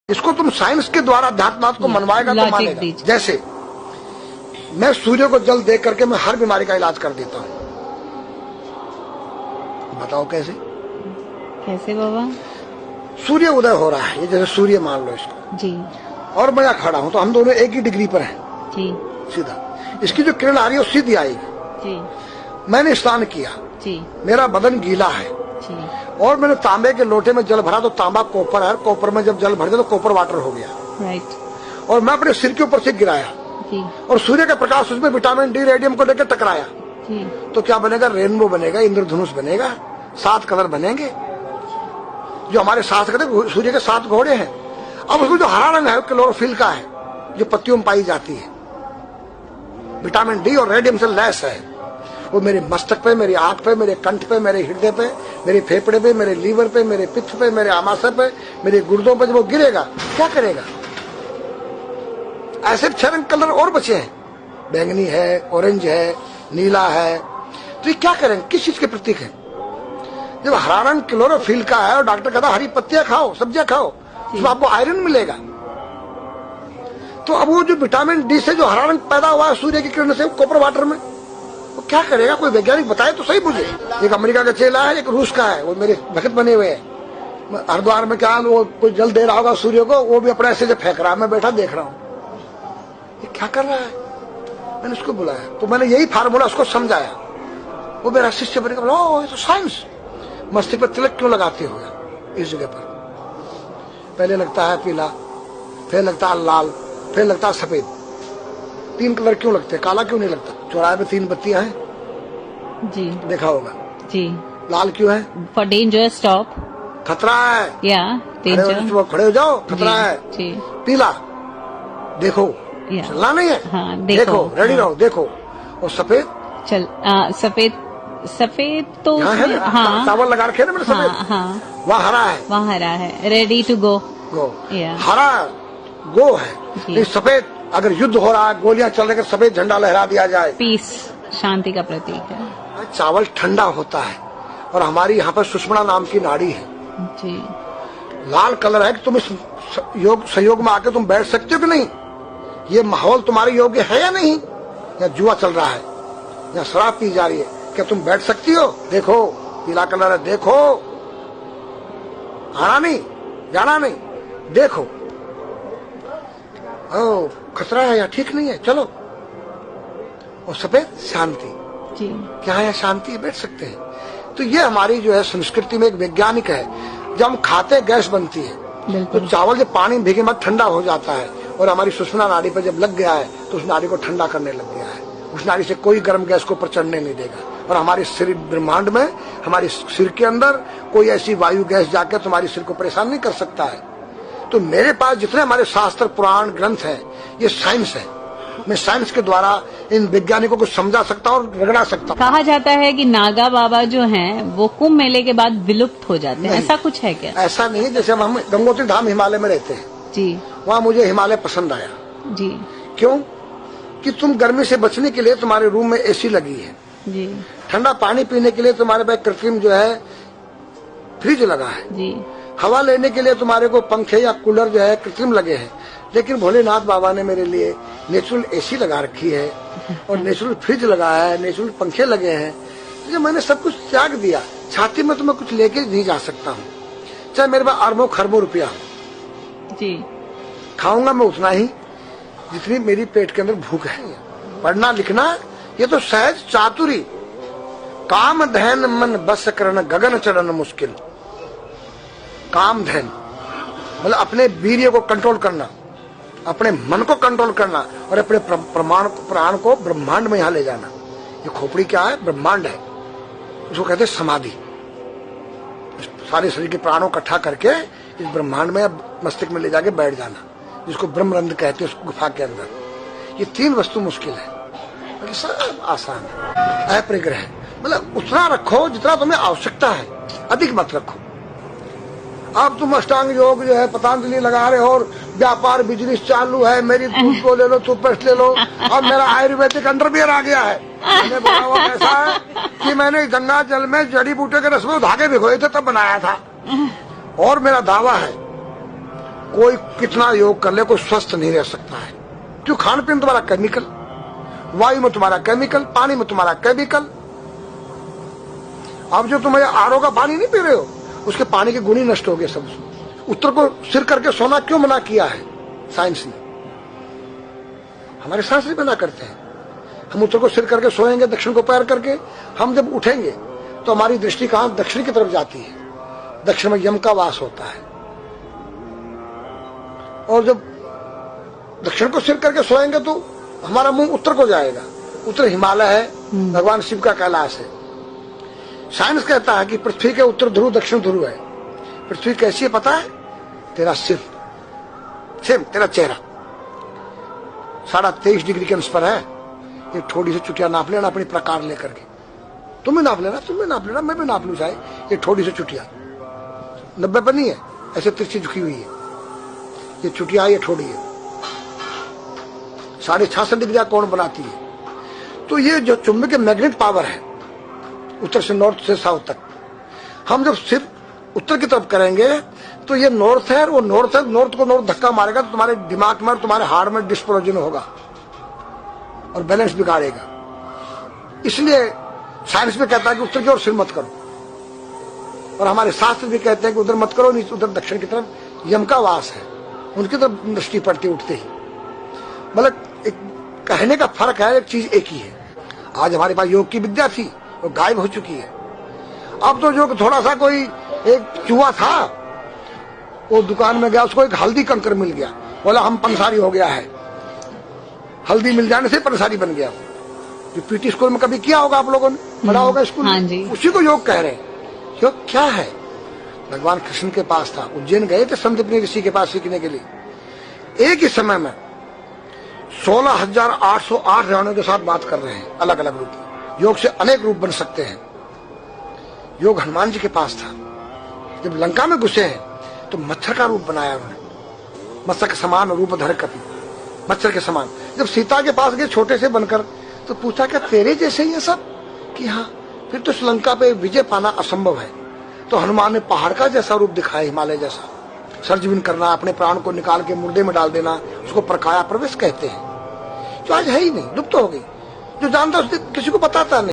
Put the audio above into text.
इसको तुम साइंस के द्वारा अध्यात्म को मनवाएगा तो मानेगा। जैसे मैं सूर्य को जल दे करके मैं हर बीमारी का इलाज कर देता हूँ। बताओ कैसे? कैसे बाबा? सूर्य उदय हो रहा है, ये जैसे सूर्य मान लो इसको जी, और मैं यहाँ खड़ा हूँ तो हम दोनों एक ही डिग्री पर हैं जी, सीधा। इसकी जो किरण आ रही है वो सीधी आएगी। जी, मैंने स्नान किया, जी, मेरा बदन गीला है जी, और मैंने तांबे के लोटे में जल भरा तो तांबा कॉपर है, कॉपर में जब जल भर दिया तो कॉपर वाटर हो गया। राइट। और मैं अपने सिर के ऊपर से गिराया जी, और सूर्य का प्रकाश उसमें विटामिन डी रेडियम को लेकर टकराया जी, तो क्या बनेगा? रेनबो बनेगा, इंद्रधनुष बनेगा, 7 कलर बनेंगे। जो हमारे 7 कलर सूर्य के 7 घोड़े हैं। अब उसमें जो हरा रंग है क्लोरोफिल का है, जो पत्तियों में पाई जाती है, विटामिन डी और रेडियम से लैस है। वो मेरे मस्तक पे, मेरी आंख पे, मेरे कंठ पे, मेरे हृदय पे, मेरे फेफड़े पे, मेरे लीवर पे, मेरे पित्त पे, मेरे आमाशय पे, मेरे गुर्दों पे जब वो गिरेगा क्या करेगा? ऐसे 6 रंग कलर और बचे हैं, बैंगनी है, ऑरेंज है, नीला है। तो ये क्या करेंगे? किस चीज के प्रतीक है? जब हरा रंग क्लोरोफिल का है और डॉक्टर कहता हरी पत्तियां खाओ, सब्जियां खाओ, उसमें आपको आयरन मिलेगा। तो अब वो जो विटामिन डी से जो हरा रंग पैदा हुआ है सूर्य की किरण से कॉपर वाटर में, वो क्या करेगा? कोई वैज्ञानिक बताए तो सही मुझे। एक अमेरिका का चेला है, एक रूस का है, वो मेरे भक्त बने हुए हैं। हरिद्वार में क्या वो कोई जल दे रहा होगा सूर्य को, वो भी अपने ऐसे जो फेंक रहा है, मैं बैठा देख रहा हूँ ये क्या कर रहा है। मैंने उसको बुलाया तो मैंने यही फार्मूला उसको समझाया। वो मेरा शिष्य बनेगा, बोला ओ ये तो साइंस। मस्तिष्क पर तिलक क्यों लगाते हो इस जगह पर? पहले लगता है पीला, फिर लगता है लाल, फिर लगता है सफेद। 3 कलर क्यों लगते हैं? काला क्यों नहीं लगता? चौराहे में 3 बत्तियां हैं, जी, देखा होगा। जी। लाल क्यों है? फॉर डेंजर स्टॉप, खतरा है, या डेंजर। अरे खड़े हो जाओ, खतरा है। जी, पीला देखो, या चलना नहीं है, हाँ, देखो, रेडी रहो, देखो। और सफेद चल, सफेद, सफेद तो यहाँ है ना, हाँ, टावल लगा रखे ना मैंने सफेद, हाँ, हाँ, वहाँ हरा है, वहाँ हरा है, रेडी टू गो। गो, या हरा गो है। जी। नहीं सफेद, अगर युद्ध हो रहा है, गोलियां चल रही, सफेद झंडा लहरा दिया जाए, पीस, शांति का प्रतीक है। चावल ठंडा होता है। और हमारी यहाँ पर सुषुम्ना नाम की नाड़ी है, जी, लाल कलर है कि तुम इस योग सहयोग में आके तुम बैठ सकते हो कि नहीं? ये माहौल तुम्हारे योग्य है या नहीं? या जुआ चल रहा है, या शराब पी जा रही है, क्या तुम बैठ सकती हो? देखो पीला कलर है, देखो, आना नहीं, जाना नहीं, देखो। ओ खतरा है या ठीक नहीं है, चलो। और सफेद शांति, जी, क्या है? शांति है, बैठ सकते हैं। तो ये हमारी जो है संस्कृति में एक वैज्ञानिक है। जब हम खाते हैं गैस बनती है, तो बिल्कुल। चावल जब पानी में भीगे बाद ठंडा हो जाता है और हमारी सुषुम्ना नाड़ी पर जब लग गया है तो उस नाड़ी को ठंडा करने लग गया है। उस नाड़ी से कोई गर्म गैस को ऊपर चढ़ने नहीं देगा। और हमारे सिर ब्रह्मांड में, हमारे सिर के अंदर कोई ऐसी वायु गैस जाकर तुम्हारे सिर को परेशान नहीं कर सकता है। तो मेरे पास जितने हमारे शास्त्र पुराण ग्रंथ हैं, ये साइंस है। मैं साइंस के द्वारा इन वैज्ञानिकों को समझा सकता हूँ और रगड़ा सकता हूँ। कहा जाता है कि नागा बाबा जो हैं वो कुंभ मेले के बाद विलुप्त हो जाते हैं, ऐसा कुछ है क्या? ऐसा नहीं। जैसे हम गंगोत्री धाम हिमालय में रहते हैं, जी, वहाँ मुझे हिमालय पसंद आया। जी, क्यों? कि तुम गर्मी से बचने के लिए तुम्हारे रूम में एसी लगी है, जी, ठंडा पानी पीने के लिए तुम्हारे पास कृत्रिम जो है फ्रिज लगा है, जी, हवा लेने के लिए तुम्हारे को पंखे या कूलर जो है कृत्रिम लगे हैं। लेकिन भोलेनाथ बाबा ने मेरे लिए नेचुरल एसी लगा रखी है और नेचुरल फ्रिज लगाया है, नेचुरल पंखे लगे हैं। तो जब मैंने सब कुछ त्याग दिया, छाती में तो मैं कुछ लेके नहीं जा सकता हूँ, चाहे मेरे पास अरबों खरबों रुपया हो। जी, खाऊंगा मैं उतना ही जितनी मेरी पेट के अंदर भूख है। पढ़ना लिखना ये तो सहज चातुरी, काम धैन मन बस करन गगन चढ़न मुश्किल। काम धैन मतलब अपने वीर्य को कंट्रोल करना, अपने मन को कंट्रोल करना और अपने प्राण को ब्रह्मांड में यहाँ ले जाना। ये खोपड़ी क्या है? ब्रह्मांड है। उसको कहते हैं समाधि। सारे शरीर के प्राणों इकट्ठा करके इस ब्रह्मांड में मस्तिष्क में ले जाके बैठ जाना, जिसको ब्रह्मरंध्र कहते हैं, उस गुफा के अंदर। ये 3 वस्तु मुश्किल है, बाकी सब आसान है। अपरिग्रह मतलब उतना रखो जितना तुम्हें आवश्यकता है, अधिक मत रखो। अब तुम अष्टांग योग जो है पतंजलि लगा रहे हो और व्यापार बिजनेस चालू है, मेरी दूध को ले लो, टूथपेस्ट ले लो। अब मेरा आयुर्वेदिक अंडरवियर आ गया है। मैंने बोला वो कैसा है कि मैंने गंगा जल में जड़ी बूटे के रस में धागे भिगोए थे तब बनाया था। और मेरा दावा है कोई कितना योग कर ले कोई स्वस्थ नहीं रह सकता है। क्यों? खान पीन तुम्हारा केमिकल, वायु में तुम्हारा केमिकल, पानी में तुम्हारा केमिकल। अब जो तुम आरओ का पानी नहीं पी रहे हो, उसके पानी के गुण ही नष्ट हो गए सब। उत्तर को सिर करके सोना क्यों मना किया है साइंस ने? हमारे शास्त्र मना करते हैं। हम उत्तर को सिर करके सोएंगे, दक्षिण को पैर करके। हम जब उठेंगे तो हमारी दृष्टि कहां? दक्षिण की तरफ जाती है। दक्षिण में यम का वास होता है। और जब दक्षिण को सिर करके सोएंगे तो हमारा मुंह उत्तर को जाएगा। उत्तर हिमालय है, भगवान शिव का कैलाश है। साइंस कहता है कि पृथ्वी के उत्तर ध्रुव दक्षिण ध्रुव है। पृथ्वी कैसी है पता है? तेरा सिर, सेम तेरा चेहरा 23.5 डिग्री के अंश पर है। ये थोड़ी सी चुटिया नाप लेना अपनी प्रकार लेकर के। तुम भी नाप लेना, तुम भी नाप लेना, मैं भी नाप लू चाहे। ये थोड़ी सी चुटिया 90 पर नहीं है, ऐसे तिरछी झुकी हुई है। ये चुटिया, ये थोड़ी है 66.5 डिग्री कोण बनाती है। तो ये जो चुंबक मैग्नेट पावर है उत्तर से नॉर्थ से साउथ तक, हम जब सिर्फ उत्तर की तरफ करेंगे तो ये नॉर्थ है, वो नॉर्थ है, नॉर्थ को नॉर्थ धक्का मारेगा तो तुम्हारे दिमाग में और तुम्हारे हार्ट में डिस्प्रोजन होगा और बैलेंस बिगाड़ेगा। इसलिए साइंस में कहता है कि उत्तर की ओर सिर मत करो, और हमारे शास्त्र भी कहते हैं कि उधर मत करो, नहीं उधर दक्षिण की तरफ यम का वास है, उनकी तरफ दृष्टि पड़ती उठते ही। मतलब एक कहने का फर्क है, एक चीज एक ही है। आज हमारे पास योग की विद्या थी, वो गायब हो चुकी है। अब तो जो थोड़ा सा कोई एक चूहा था, वो दुकान में गया, उसको एक हल्दी कंकर मिल गया, बोला हम पंसारी हो गया है। हल्दी मिल जाने से पंसारी बन गया। जो पीटी स्कूल में कभी किया होगा आप लोगों ने, पढ़ा होगा स्कूल में। हाँ जी। उसी को योग कह रहे हैं। योग क्या है? भगवान कृष्ण के पास था, उज्जैन गए थे संदीपनी ऋषि के पास सीखने के लिए। एक ही समय में 16,808 रावणों के साथ बात कर रहे हैं, अलग अलग रूप। योग से अनेक रूप बन सकते हैं। योग हनुमान जी के पास था। जब लंका में घुसे हैं तो मच्छर का रूप बनाया उन्होंने, मत्स्य के समान रूप धर कपि, मच्छर के समान। जब सीता के पास गए छोटे से बनकर, तो पूछा क्या तेरे जैसे ही है सब? कि हाँ। फिर तो श्रीलंका पे विजय पाना असंभव है। तो हनुमान ने पहाड़ का जैसा रूप दिखाया, हिमालय जैसा। सर्जविन करना, अपने प्राण को निकाल के मुर्दे में डाल देना, उसको प्रकाया प्रवेश कहते हैं, जो आज है ही नहीं, लुप्त हो गई। जो जानता उसने किसी को बताता नहीं।